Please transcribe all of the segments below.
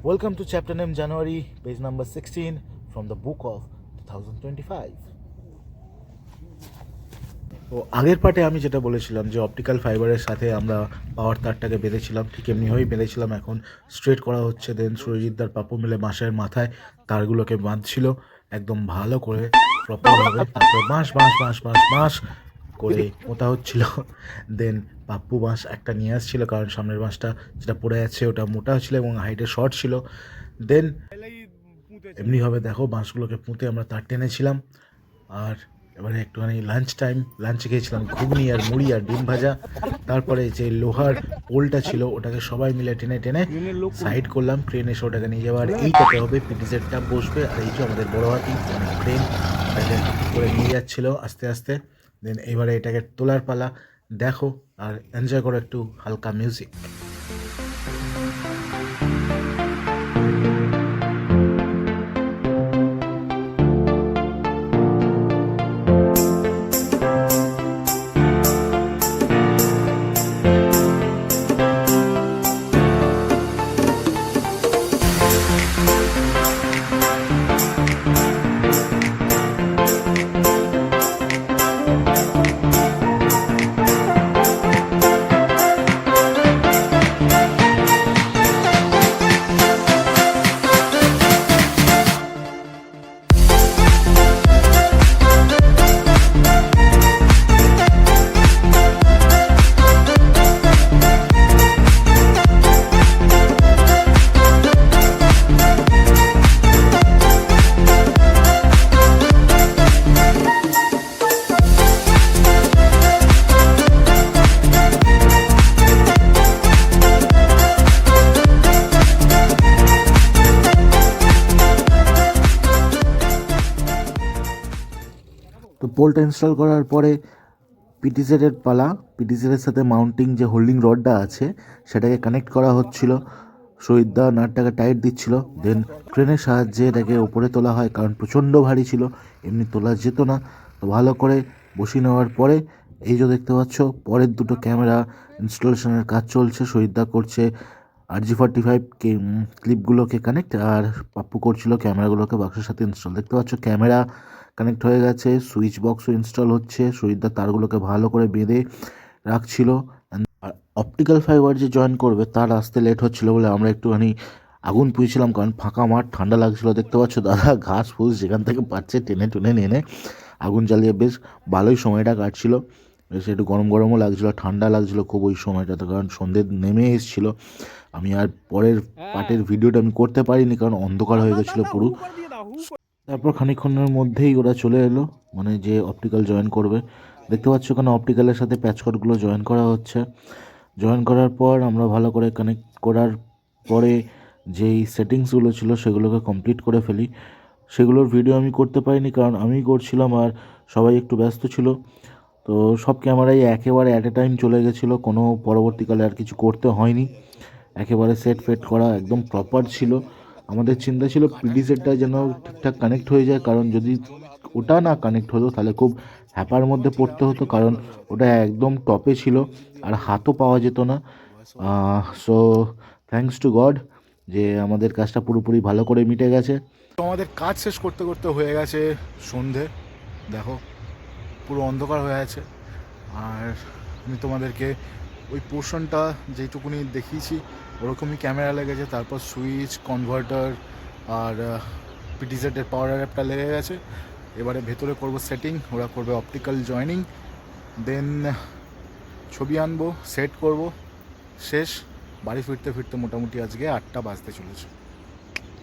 Welcome to chapter name January, page number 16 from the book of 2025. তো আগের পার্টে আমি যেটা বলেছিলাম যে অপটিক্যাল ফাইবারের সাথে আমরা পাওয়ার তারটাকে বেঁধেছিলাম, ঠিক এমনিভাবেই বেঁধেছিলাম। এখন স্ট্রেট করা হচ্ছে। দেন সুরজিৎদার পাপ্পু মিলে বাঁশের মাথায় তারগুলোকে বাঁধছিল একদম ভালো করে প্রপারভাবে। তারপরে বাঁশ করে পোতা হচ্ছিল। দেন পাপ্পু বাঁশ একটা নিয়ে আসছিল, কারণ সামনের বাঁশটা যেটা পড়ে যাচ্ছে ওটা মোটা ছিল এবং হাইটে শর্ট ছিল। দেন এমনিভাবে দেখো বাঁশগুলোকে পুঁতে আমরা তার টেনেছিলাম। আর এবারে একটুখানি লাঞ্চে খেয়েছিলাম ঘুগনি আর মুড়ি আর ডিম ভাজা। তারপরে যে লোহার পোলটা ছিল ওটাকে সবাই মিলে টেনে সাইড করলাম। ক্রেন এসে ওটাকে নিয়ে যাওয়ার এইটাতে হবে পিটিজেডটা বসবে। আর এই যে আমাদের বড় হাতি ক্রেন করে নিয়ে যাচ্ছিল আস্তে আস্তে। দেন এবারে এটাকে তোলার পালা। দেখো আর এনজয় করো একটু হালকা মিউজিক। তো পোলটা ইনস্টল করার পরে পিটিজেডের পালা। পিটিজেডের সাথে মাউন্টিং যে হোল্ডিং রডটা আছে সেটাকে কানেক্ট করা হচ্ছিল। শহীদদা নাটটাকে টাইট দিচ্ছিল। দেন ক্রেনের সাহায্যে এটাকে ওপরে তোলা হয়, কারণ প্রচণ্ড ভারী ছিল, এমনি তোলা যেত না। তো ভালো করে বসিয়ে নেওয়ার পরে এই যে দেখতে পাচ্ছ পরের দুটো ক্যামেরা ইনস্টলেশনের কাজ চলছে। শহীদদা করছে RG45 ক্লিপগুলোকে কানেক্ট, আর পাপ্পু করছিল ক্যামেরাগুলোকে বাক্সের সাথে ইনস্টল। দেখতে পাচ্ছ ক্যামেরা কানেক্ট হয়ে গেছে, সুইচ বক্সও ইনস্টল হচ্ছে। শহীদদা তারগুলোকে ভালো করে বেঁধে রাখছিল। আর অপটিক্যাল ফাইবার যে জয়েন করবে তার আসতে লেট হচ্ছিল বলে আমরা একটুখানি আগুন পুঁয়েছিলাম, কারণ ফাঁকা মাঠ, ঠান্ডা লাগছিল। দেখতে পাচ্ছ দাদা ঘাস ফুস যেখান থেকে পাচ্ছে টেনে নিয়ে আগুন জ্বালিয়ে বেশ ভালোই সময়টা কাটছিল। বেশ একটু গরমও লাগছিলো, ঠান্ডা লাগছিলো খুব ওই সময়টাতে, কারণ সন্ধ্যে নেমে এসেছিলো। আমি আর পরের পার্টের ভিডিওটা আমি করতে পারিনি, কারণ অন্ধকার হয়ে গেছিলো পুরো। তারপর খানিকক্ষণের মধ্যেই ওরা চলে এলো, মানে যে অপটিক্যাল জয়েন করবে। দেখতে পাচ্ছ ওখানে অপটিক্যালের সাথে প্যাচকটগুলো জয়েন করা হচ্ছে। জয়েন করার পর আমরা ভালো করে কানেক্ট করার পরে যেই সেটিংসগুলো ছিল সেগুলোকে কমপ্লিট করে ফেলি। সেগুলোর ভিডিও আমি করতে পারিনি, কারণ আমি করছিলাম আর সবাই একটু ব্যস্ত ছিল। তো সব ক্যামেরাই একেবারে অ্যাট এ টাইম চলে গেছিলো, কোনো পরবর্তীকালে আর কিছু করতে হয়নি। একেবারে সেট ফেট করা একদম প্রপার ছিল। আমাদের চিন্তা ছিল পিডিসেটটা যেন ঠিকঠাক কানেক্ট হয়ে যায়, কারণ যদি ওটা না কানেক্ট হতো তাহলে খুব হ্যাপার মধ্যে পড়তে হতো, কারণ ওটা একদম টপে ছিল আর হাতও পাওয়া যেত না। সো থ্যাঙ্কস টু গড যে আমাদের কাজটা পুরোপুরি ভালো করে মিটে গেছে। তো আমাদের কাজ শেষ করতে করতে হয়ে গেছে সন্ধে। দেখো পুরো অন্ধকার হয়ে আছে। আর আমি তোমাদেরকে ওই পোর্শনটা যেটুকুনি দেখিয়েছি ওরকমই ক্যামেরা লেগেছে, তারপর সুইচ কনভার্টার আর পিটিজেডের পাওয়ার অ্যাডাপ্টার লেগে গেছে। এবারে ভেতরে করব সেটিং, ওরা করবে অপটিক্যাল জয়েনিং, দেন ছবি আনবো, সেট করব, শেষ। বাড়ি ফিরতে মোটামুটি আজকে 8টা বাজতে চলেছে।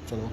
চলো।